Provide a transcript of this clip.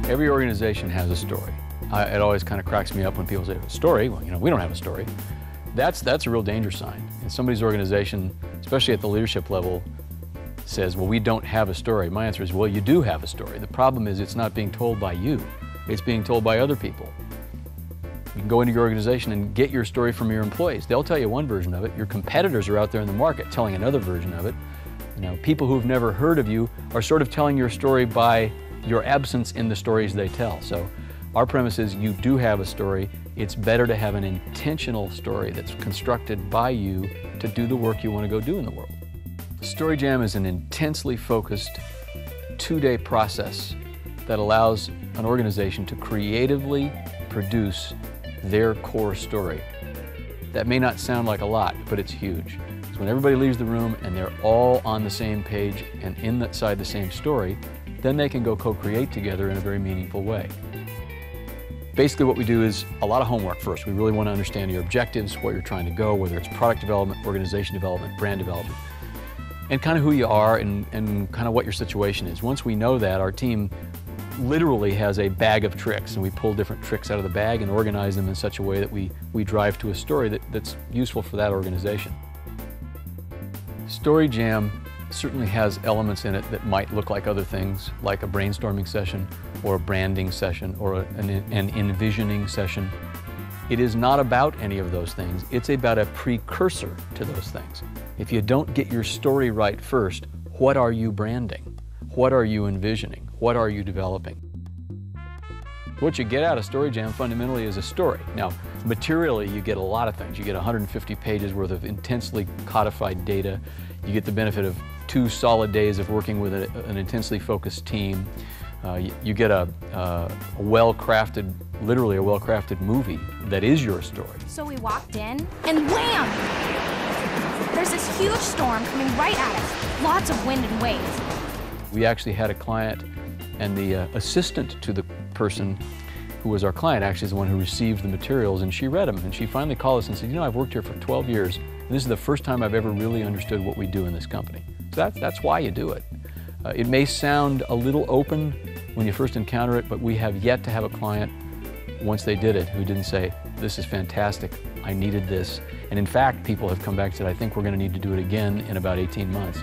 Every organization has a story. It always kind of cracks me up when people say, a story? Well, you know, we don't have a story. That's a real danger sign. And somebody's organization, especially at the leadership level, says, well, we don't have a story. My answer is, well, you do have a story. The problem is it's not being told by you. It's being told by other people. You can go into your organization and get your story from your employees. They'll tell you one version of it. Your competitors are out there in the market telling another version of it. You know, people who've never heard of you are sort of telling your story by your absence in the stories they tell. So our premise is you do have a story. It's better to have an intentional story that's constructed by you to do the work you want to go do in the world. StoryJam is an intensely focused 2-day process that allows an organization to creatively produce their core story. That may not sound like a lot, but it's huge. So when everybody leaves the room and they're all on the same page and inside the same story, then they can go co-create together in a very meaningful way. Basically what we do is a lot of homework first. We really want to understand your objectives, where you're trying to go, whether it's product development, organization development, brand development, and kind of who you are and kind of what your situation is. Once we know that, our team literally has a bag of tricks, and we pull different tricks out of the bag and organize them in such a way that we drive to a story that's useful for that organization. StoryJam certainly has elements in it that might look like other things, like a brainstorming session or a branding session or an envisioning session. It is not about any of those things. It's about a precursor to those things. If you don't get your story right first, what are you branding? What are you envisioning? What are you developing? What you get out of StoryJam fundamentally is a story. Now, materially, you get a lot of things. You get 150 pages worth of intensely codified data. You get the benefit of 2 solid days of working with an intensely focused team. You get a well-crafted, literally a well-crafted movie that is your story. So we walked in, and wham! There's this huge storm coming right at us. Lots of wind and waves. We actually had a client, and the assistant to the person who was our client actually is the one who received the materials, and she read them, and she finally called us and said, you know, I've worked here for 12 years, and this is the first time I've ever really understood what we do in this company. So that's why you do it. It may sound a little open when you first encounter it, but we have yet to have a client, once they did it, who didn't say, this is fantastic, I needed this. And in fact, people have come back and said, I think we're going to need to do it again in about 18 months.